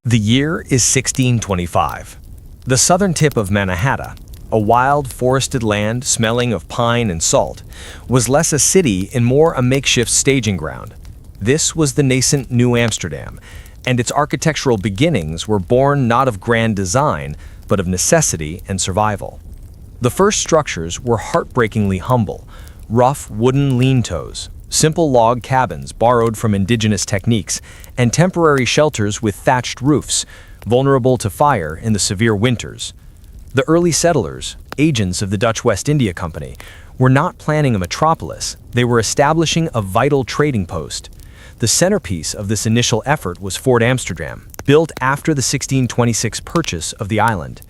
The year is 1625. The southern tip of Manhattan, a wild, forested land smelling of pine and salt, was less a city and more a makeshift staging ground. This was the nascent New Amsterdam, and its architectural beginnings were born not of grand design, but of necessity and survival. The first structures were heartbreakingly humble: rough wooden lean-tos, simple log cabins borrowed from indigenous techniques, and temporary shelters with thatched roofs, vulnerable to fire in the severe winters. The early settlers, agents of the Dutch West India Company, were not planning a metropolis, they were establishing a vital trading post. The centerpiece of this initial effort was Fort Amsterdam, built after the 1626 purchase of the island.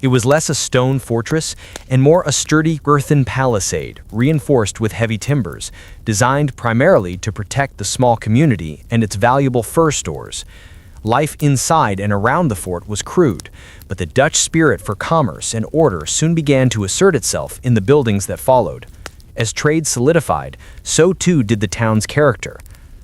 It was less a stone fortress and more a sturdy earthen palisade reinforced with heavy timbers, designed primarily to protect the small community and its valuable fur stores. Life inside and around the fort was crude, but the Dutch spirit for commerce and order soon began to assert itself in the buildings that followed. As trade solidified, so too did the town's character.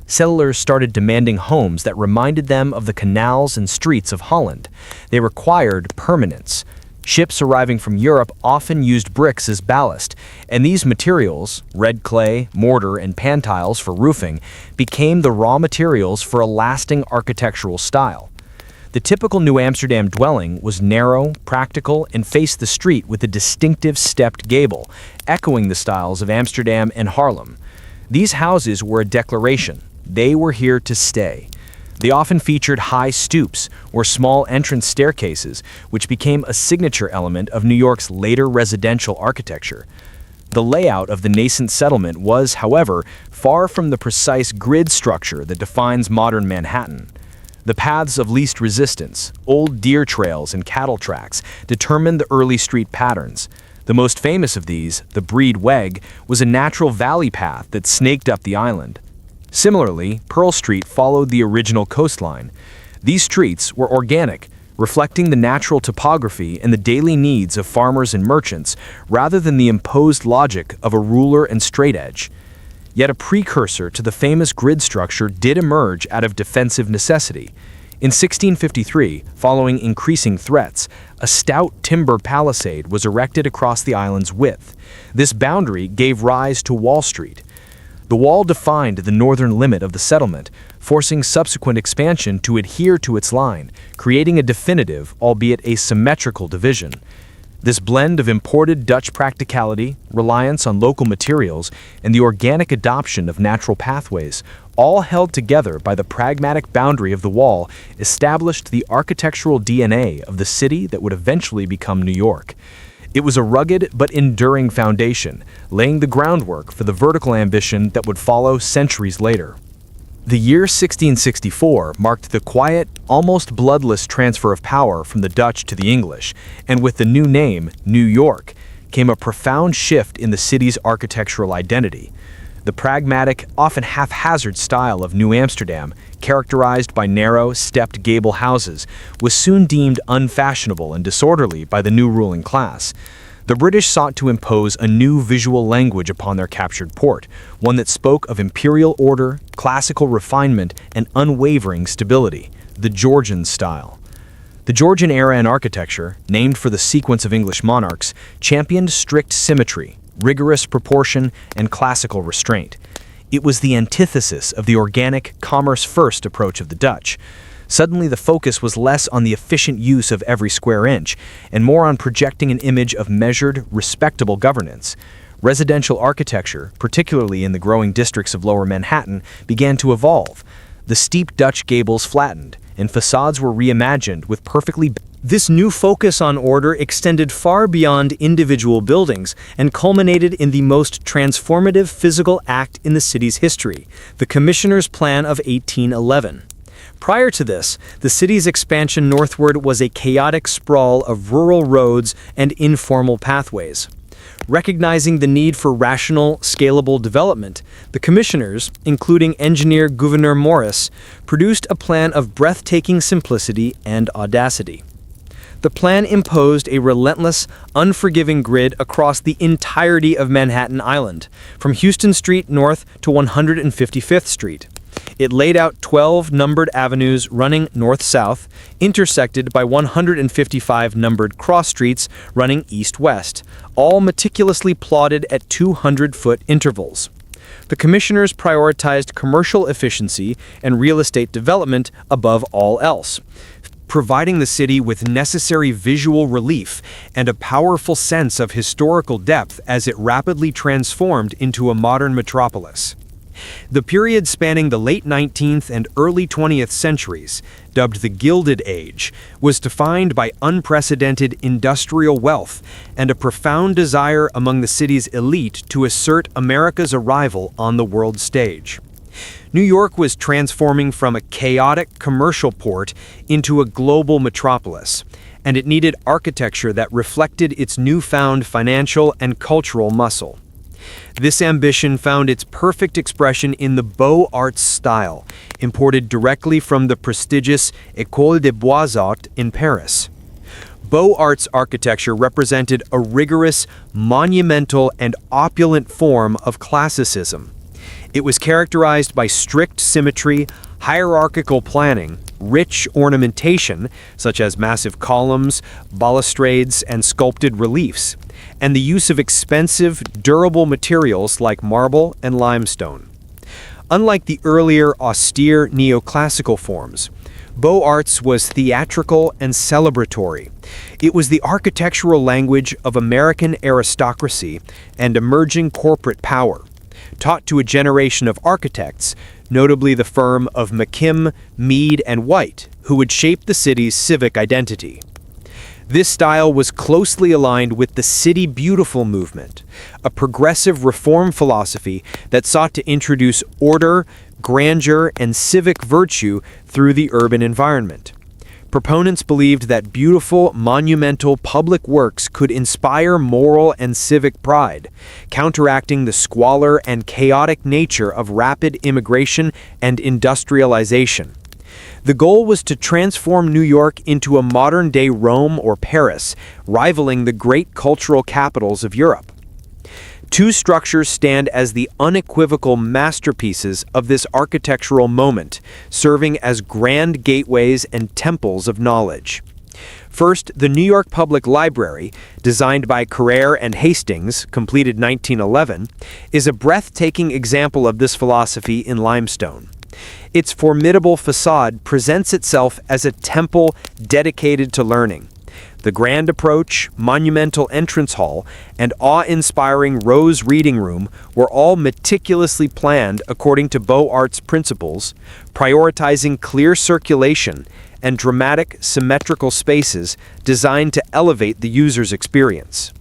Settlers started demanding homes that reminded them of the canals and streets of Holland. They required permanence. Ships arriving from Europe often used bricks as ballast, and these materials, red clay, mortar, and pan tiles for roofing, became the raw materials for a lasting architectural style. The typical New Amsterdam dwelling was narrow, practical, and faced the street with a distinctive stepped gable, echoing the styles of Amsterdam and Haarlem. These houses were a declaration. They were here to stay. They often featured high stoops or small entrance staircases, which became a signature element of New York's later residential architecture. The layout of the nascent settlement was, however, far from the precise grid structure that defines modern Manhattan. The paths of least resistance, old deer trails and cattle tracks, determined the early street patterns. The most famous of these, the Breed Weg, was a natural valley path that snaked up the island. Similarly, Pearl Street followed the original coastline. These streets were organic, reflecting the natural topography and the daily needs of farmers and merchants, rather than the imposed logic of a ruler and straightedge. Yet a precursor to the famous grid structure did emerge out of defensive necessity. In 1653, following increasing threats, a stout timber palisade was erected across the island's width. This boundary gave rise to Wall Street. The wall defined the northern limit of the settlement, forcing subsequent expansion to adhere to its line, creating a definitive, albeit asymmetrical, division. This blend of imported Dutch practicality, reliance on local materials, and the organic adoption of natural pathways, all held together by the pragmatic boundary of the wall, established the architectural DNA of the city that would eventually become New York. It was a rugged but enduring foundation, laying the groundwork for the vertical ambition that would follow centuries later. The year 1664 marked the quiet, almost bloodless transfer of power from the Dutch to the English, and with the new name, New York, came a profound shift in the city's architectural identity. The pragmatic, often haphazard style of New Amsterdam, characterized by narrow, stepped gable houses, was soon deemed unfashionable and disorderly by the new ruling class. The British sought to impose a new visual language upon their captured port, one that spoke of imperial order, classical refinement, and unwavering stability, the Georgian style. The Georgian era in architecture, named for the sequence of English monarchs, championed strict symmetry, rigorous proportion, and classical restraint. It was the antithesis of the organic, commerce-first approach of the Dutch. Suddenly, the focus was less on the efficient use of every square inch, and more on projecting an image of measured, respectable governance. Residential architecture, particularly in the growing districts of Lower Manhattan, began to evolve. The steep Dutch gables flattened, and facades were reimagined with perfectly. This new focus on order extended far beyond individual buildings and culminated in the most transformative physical act in the city's history, the Commissioner's Plan of 1811. Prior to this, the city's expansion northward was a chaotic sprawl of rural roads and informal pathways. Recognizing the need for rational, scalable development, the commissioners, including engineer Gouverneur Morris, produced a plan of breathtaking simplicity and audacity. The plan imposed a relentless, unforgiving grid across the entirety of Manhattan Island, from Houston Street north to 155th Street. It laid out 12 numbered avenues running north-south, intersected by 155 numbered cross streets running east-west, all meticulously plotted at 200-foot intervals. The commissioners prioritized commercial efficiency and real estate development above all else, providing the city with necessary visual relief and a powerful sense of historical depth as it rapidly transformed into a modern metropolis. The period spanning the late 19th and early 20th centuries, dubbed the Gilded Age, was defined by unprecedented industrial wealth and a profound desire among the city's elite to assert America's arrival on the world stage. New York was transforming from a chaotic commercial port into a global metropolis, and it needed architecture that reflected its newfound financial and cultural muscle. This ambition found its perfect expression in the Beaux Arts style, imported directly from the prestigious École des Beaux-Arts in Paris. Beaux Arts architecture represented a rigorous, monumental, and opulent form of classicism. It was characterized by strict symmetry, hierarchical planning, rich ornamentation, such as massive columns, balustrades, and sculpted reliefs, and the use of expensive, durable materials like marble and limestone. Unlike the earlier austere neoclassical forms, Beaux Arts was theatrical and celebratory. It was the architectural language of American aristocracy and emerging corporate power, taught to a generation of architects, notably the firm of McKim, Mead, and White, who would shape the city's civic identity. This style was closely aligned with the City Beautiful movement, a progressive reform philosophy that sought to introduce order, grandeur, and civic virtue through the urban environment. Proponents believed that beautiful, monumental public works could inspire moral and civic pride, counteracting the squalor and chaotic nature of rapid immigration and industrialization. The goal was to transform New York into a modern-day Rome or Paris, rivaling the great cultural capitals of Europe. Two structures stand as the unequivocal masterpieces of this architectural moment, serving as grand gateways and temples of knowledge. First, the New York Public Library, designed by Carrere and Hastings, completed 1911, is a breathtaking example of this philosophy in limestone. Its formidable facade presents itself as a temple dedicated to learning. The grand approach, monumental entrance hall, and awe-inspiring Rose Reading Room were all meticulously planned according to Beaux Arts principles, prioritizing clear circulation and dramatic, symmetrical spaces designed to elevate the user's experience.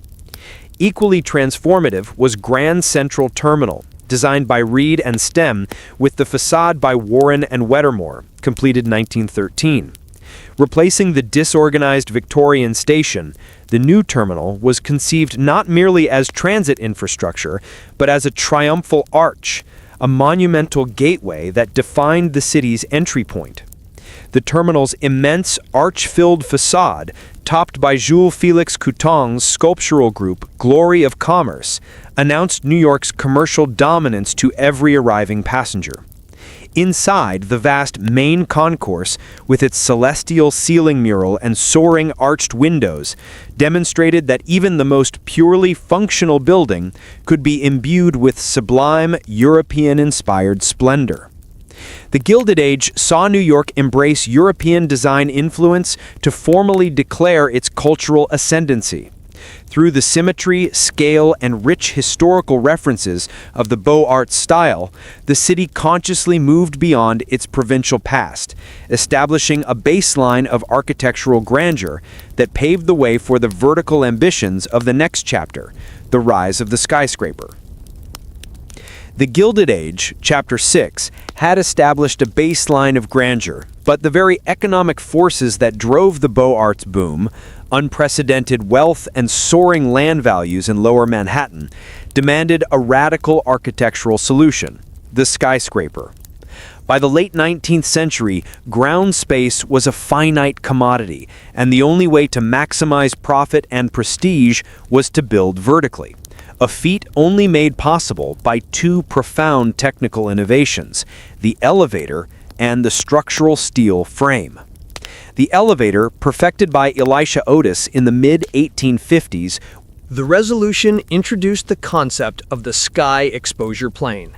Equally transformative was Grand Central Terminal, designed by Reed and Stem, with the facade by Warren and Wettermore, completed 1913. Replacing the disorganized Victorian station, the new terminal was conceived not merely as transit infrastructure, but as a triumphal arch, a monumental gateway that defined the city's entry point. The terminal's immense arch-filled facade, topped by Jules Félix Couton's sculptural group Glory of Commerce, announced New York's commercial dominance to every arriving passenger. Inside, the vast main concourse, with its celestial ceiling mural and soaring arched windows, demonstrated that even the most purely functional building could be imbued with sublime, European-inspired splendor. The Gilded Age saw New York embrace European design influence to formally declare its cultural ascendancy. Through the symmetry, scale, and rich historical references of the Beaux Arts style, the city consciously moved beyond its provincial past, establishing a baseline of architectural grandeur that paved the way for the vertical ambitions of the next chapter, the rise of the skyscraper. The Gilded Age, Chapter 6, had established a baseline of grandeur, but the very economic forces that drove the Beaux Arts boom, unprecedented wealth and soaring land values in Lower Manhattan, demanded a radical architectural solution: the skyscraper. By the late 19th century, ground space was a finite commodity, and the only way to maximize profit and prestige was to build vertically. a feat only made possible by two profound technical innovations, the elevator and the structural steel frame. The elevator, perfected by Elisha Otis in the mid-1850s, The resolution introduced the concept of the sky exposure plane.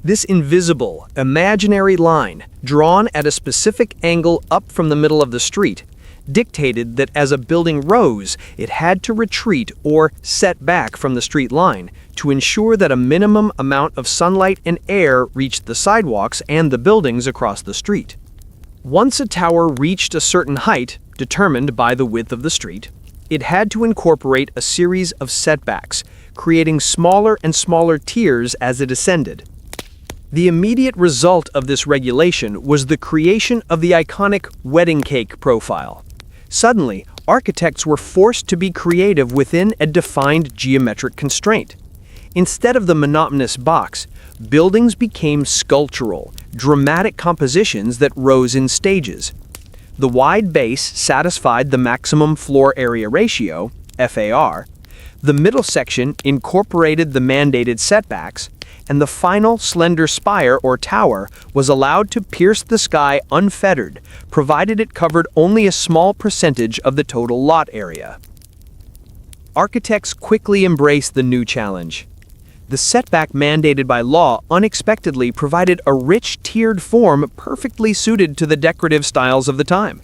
This invisible, imaginary line, drawn at a specific angle up from the middle of the street, dictated that as a building rose, it had to retreat or set back from the street line to ensure that a minimum amount of sunlight and air reached the sidewalks and the buildings across the street. Once a tower reached a certain height, determined by the width of the street, it had to incorporate a series of setbacks, creating smaller and smaller tiers as it ascended. The immediate result of this regulation was the creation of the iconic wedding cake profile. Suddenly, architects were forced to be creative within a defined geometric constraint. Instead of the monotonous box, buildings became sculptural, dramatic compositions that rose in stages. The wide base satisfied the maximum floor area ratio, FAR, the middle section incorporated the mandated setbacks, and the final slender spire or tower was allowed to pierce the sky unfettered, provided it covered only a small percentage of the total lot area. Architects quickly embraced the new challenge. The setback mandated by law unexpectedly provided a rich tiered form perfectly suited to the decorative styles of the time.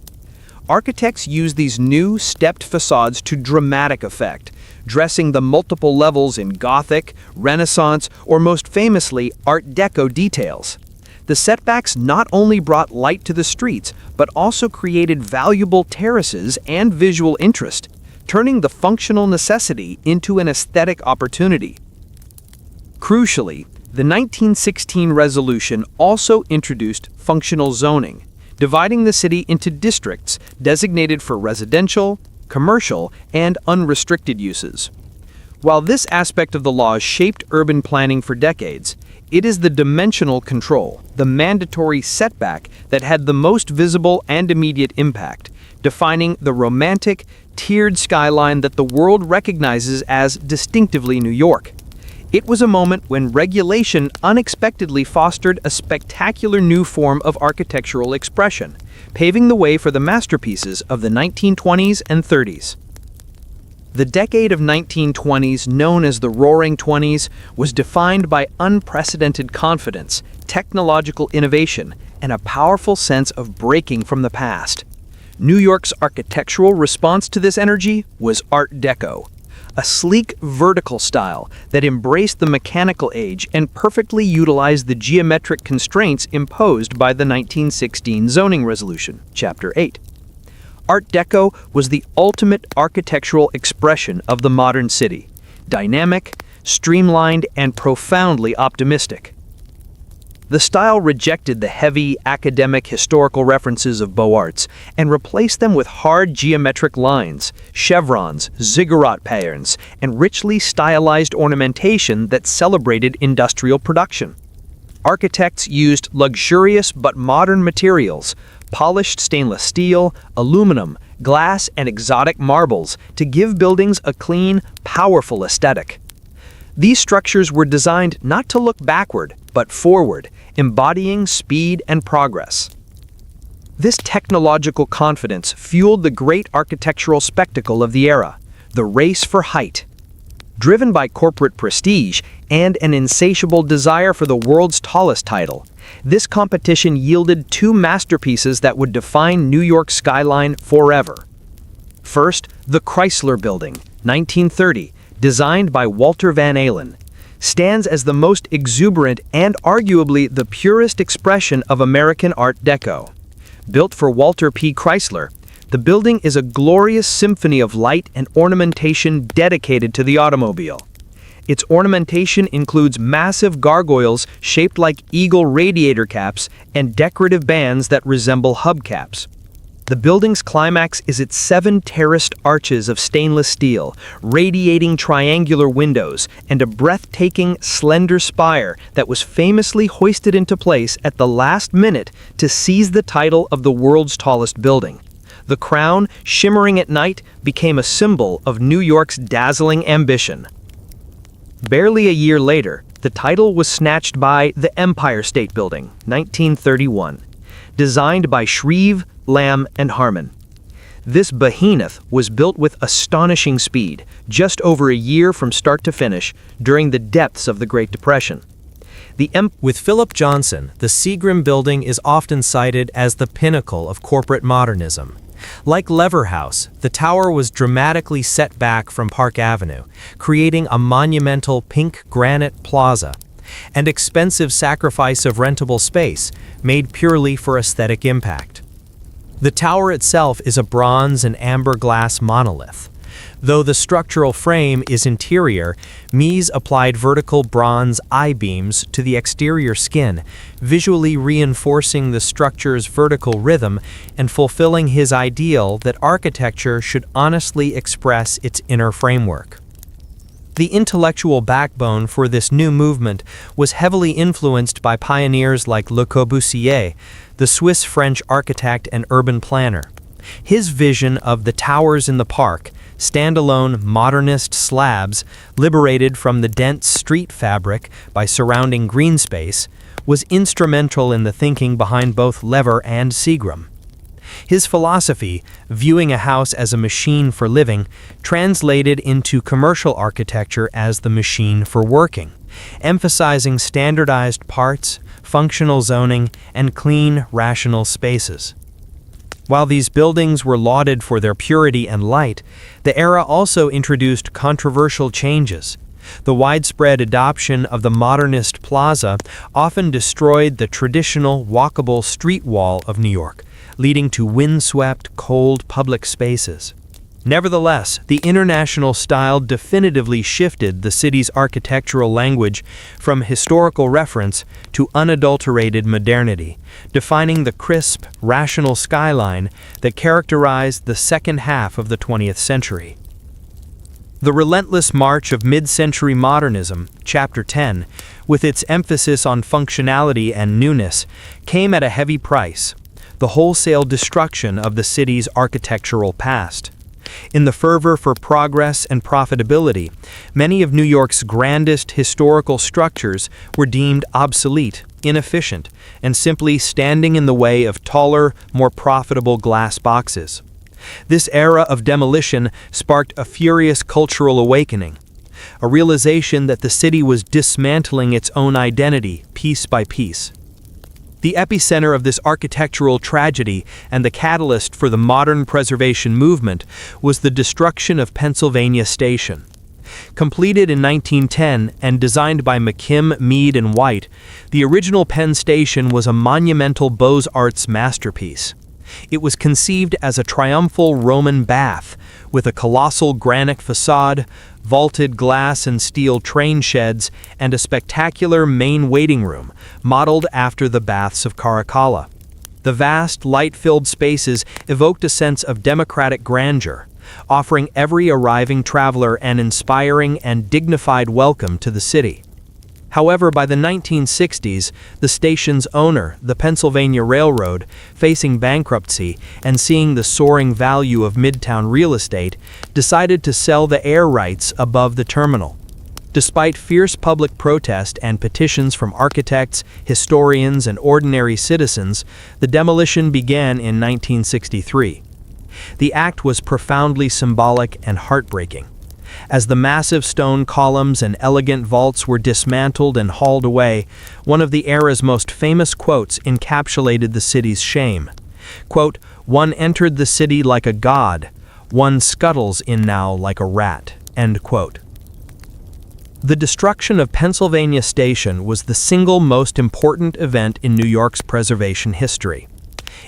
Architects used these new stepped facades to dramatic effect, dressing the multiple levels in Gothic, Renaissance, or most famously, Art Deco details. The setbacks not only brought light to the streets, but also created valuable terraces and visual interest, turning the functional necessity into an aesthetic opportunity. Crucially, the 1916 resolution also introduced functional zoning, dividing the city into districts designated for residential, commercial, and unrestricted uses. While this aspect of the law shaped urban planning for decades, it is the dimensional control, the mandatory setback, that had the most visible and immediate impact, defining the romantic, tiered skyline that the world recognizes as distinctively New York. It was a moment when regulation unexpectedly fostered a spectacular new form of architectural expression, paving the way for the masterpieces of the 1920s and 30s. The decade of 1920s, known as the Roaring Twenties, was defined by unprecedented confidence, technological innovation, and a powerful sense of breaking from the past. New York's architectural response to this energy was Art Deco, a sleek vertical style that embraced the mechanical age and perfectly utilized the geometric constraints imposed by the 1916 zoning resolution, Chapter 8. Art Deco was the ultimate architectural expression of the modern city, dynamic, streamlined, and profoundly optimistic. The style rejected the heavy, academic historical references of Beaux Arts and replaced them with hard geometric lines, chevrons, ziggurat patterns, and richly stylized ornamentation that celebrated industrial production. Architects used luxurious but modern materials, polished stainless steel, aluminum, glass, and exotic marbles to give buildings a clean, powerful aesthetic. These structures were designed not to look backward, but forward, embodying speed and progress. This technological confidence fueled the great architectural spectacle of the era, the race for height. Driven by corporate prestige and an insatiable desire for the world's tallest title, this competition yielded two masterpieces that would define New York's skyline forever. First, the Chrysler Building, 1930, designed by Walter Van Allen, stands as the most exuberant and arguably the purest expression of American Art Deco. Built for Walter P. Chrysler, the building is a glorious symphony of light and ornamentation dedicated to the automobile. Its ornamentation includes massive gargoyles shaped like eagle radiator caps and decorative bands that resemble hubcaps. The building's climax is its 7 terraced arches of stainless steel, radiating triangular windows, and a breathtaking, slender spire that was famously hoisted into place at the last minute to seize the title of the world's tallest building. The crown, shimmering at night, became a symbol of New York's dazzling ambition. Barely a year later, the title was snatched by the Empire State Building, 1931, designed by Shreve, Lamb, and Harmon. This behemoth was built with astonishing speed, just over a year from start to finish, during the depths of the Great Depression. With Philip Johnson, the Seagram Building is often cited as the pinnacle of corporate modernism. Like Lever House, the tower was dramatically set back from Park Avenue, creating a monumental pink granite plaza, an expensive sacrifice of rentable space made purely for aesthetic impact. The tower itself is a bronze and amber glass monolith. Though the structural frame is interior, Mies applied vertical bronze I-beams to the exterior skin, visually reinforcing the structure's vertical rhythm and fulfilling his ideal that architecture should honestly express its inner framework. The intellectual backbone for this new movement was heavily influenced by pioneers like Le Corbusier, the Swiss-French architect and urban planner. His vision of the towers in the park, standalone modernist slabs liberated from the dense street fabric by surrounding green space, was instrumental in the thinking behind both Lever and Seagram. His philosophy, viewing a house as a machine for living, translated into commercial architecture as the machine for working, emphasizing standardized parts, functional zoning, and clean, rational spaces. While these buildings were lauded for their purity and light, the era also introduced controversial changes. The widespread adoption of the modernist plaza often destroyed the traditional walkable street wall of New York, leading to windswept, cold public spaces. Nevertheless, the international style definitively shifted the city's architectural language from historical reference to unadulterated modernity, defining the crisp, rational skyline that characterized the second half of the 20th century. The relentless march of mid-century modernism, Chapter 10, with its emphasis on functionality and newness, came at a heavy price: the wholesale destruction of the city's architectural past. In the fervor for progress and profitability, many of New York's grandest historical structures were deemed obsolete, inefficient, and simply standing in the way of taller, more profitable glass boxes. This era of demolition sparked a furious cultural awakening, a realization that the city was dismantling its own identity piece by piece. The epicenter of this architectural tragedy and the catalyst for the modern preservation movement was the destruction of Pennsylvania Station. Completed in 1910 and designed by McKim, Mead, and White, the original Penn Station was a monumental Beaux-Arts masterpiece. It was conceived as a triumphal Roman bath, with a colossal granite facade, vaulted glass and steel train sheds, and a spectacular main waiting room, modeled after the baths of Caracalla. The vast, light-filled spaces evoked a sense of democratic grandeur, offering every arriving traveler an inspiring and dignified welcome to the city. However, by the 1960s, the station's owner, the Pennsylvania Railroad, facing bankruptcy and seeing the soaring value of Midtown real estate, decided to sell the air rights above the terminal. Despite fierce public protest and petitions from architects, historians, and ordinary citizens, the demolition began in 1963. The act was profoundly symbolic and heartbreaking. As the massive stone columns and elegant vaults were dismantled and hauled away, one of the era's most famous quotes encapsulated the city's shame. Quote, "One entered the city like a god, one scuttles in now like a rat." End quote. The destruction of Pennsylvania Station was the single most important event in New York's preservation history.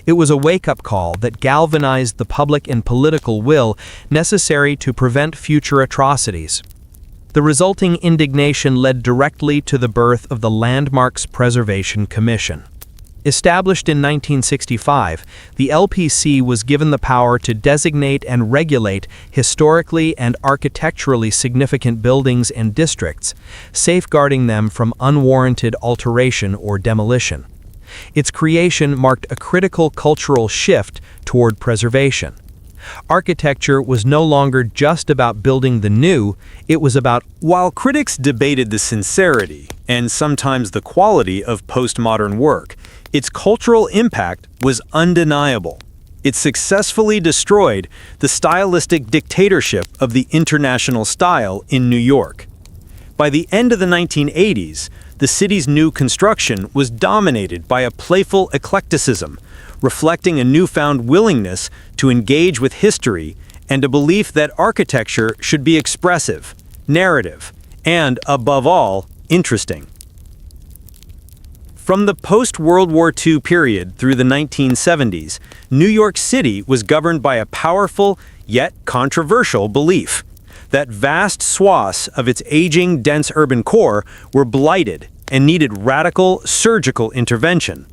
It was a wake-up call that galvanized the public and political will necessary to prevent future atrocities. The resulting indignation led directly to the birth of the Landmarks Preservation Commission. Established in 1965, the LPC was given the power to designate and regulate historically and architecturally significant buildings and districts, safeguarding them from unwarranted alteration or demolition. Its creation marked a critical cultural shift toward preservation. Architecture was no longer just about building the new, it was about. While critics debated the sincerity and sometimes the quality of postmodern work, its cultural impact was undeniable. It successfully destroyed the stylistic dictatorship of the international style in New York. By the end of the 1980s, the city's new construction was dominated by a playful eclecticism, reflecting a newfound willingness to engage with history and a belief that architecture should be expressive, narrative, and, above all, interesting. From the post-World War II period through the 1970s, New York City was governed by a powerful, yet controversial belief that vast swaths of its aging, dense urban core were blighted and needed radical, surgical intervention.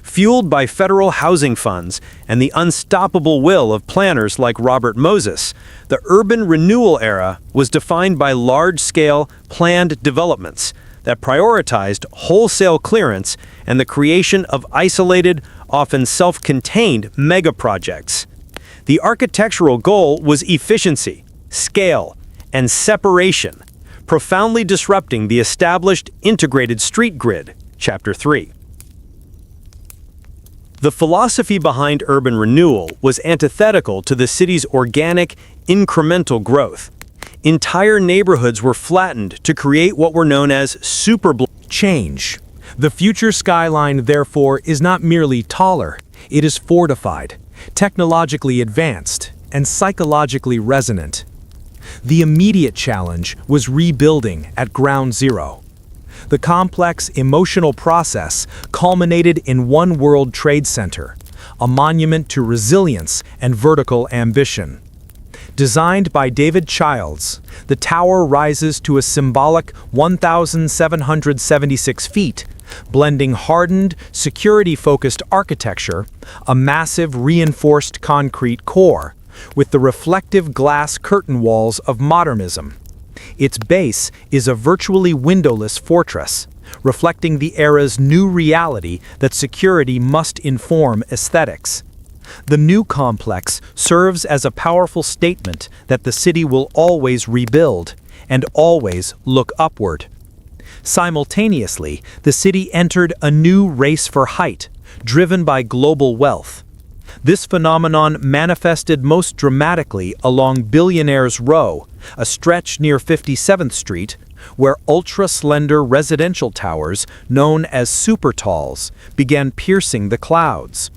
Fueled by federal housing funds and the unstoppable will of planners like Robert Moses, the urban renewal era was defined by large-scale, planned developments that prioritized wholesale clearance and the creation of isolated, often self-contained megaprojects. The architectural goal was efficiency, scale, and separation, profoundly disrupting the established integrated street grid. Chapter 3. The philosophy behind urban renewal was antithetical to the city's organic, incremental growth. Entire neighborhoods were flattened to create what were known as Change. The future skyline, therefore, is not merely taller, it is fortified, technologically advanced, and psychologically resonant. The immediate challenge was rebuilding at ground zero. The complex emotional process culminated in One World Trade Center, a monument to resilience and vertical ambition. Designed by David Childs, the tower rises to a symbolic 1,776 feet, blending hardened, security-focused architecture, a massive reinforced concrete core, with the reflective glass curtain walls of modernism. Its base is a virtually windowless fortress, reflecting the era's new reality that security must inform aesthetics. The new complex serves as a powerful statement that the city will always rebuild and always look upward. Simultaneously, the city entered a new race for height, driven by global wealth. This phenomenon manifested most dramatically along Billionaires Row, a stretch near 57th Street, where ultra-slender residential towers, known as super-talls, began piercing the clouds.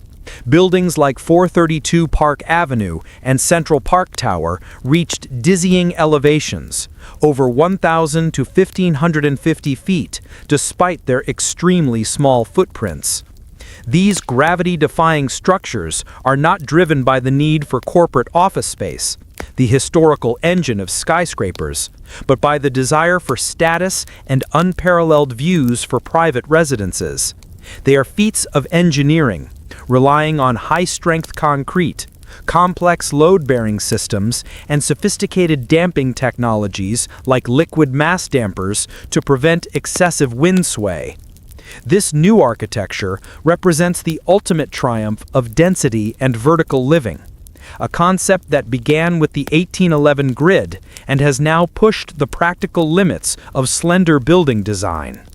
Buildings like 432 Park Avenue and Central Park Tower reached dizzying elevations, over 1,000 to 1,550 feet, despite their extremely small footprints. These gravity-defying structures are not driven by the need for corporate office space, the historical engine of skyscrapers, but by the desire for status and unparalleled views for private residences. They are feats of engineering, relying on high-strength concrete, complex load-bearing systems, and sophisticated damping technologies like liquid mass dampers to prevent excessive wind sway. This new architecture represents the ultimate triumph of density and vertical living, a concept that began with the 1811 grid and has now pushed the practical limits of slender building design.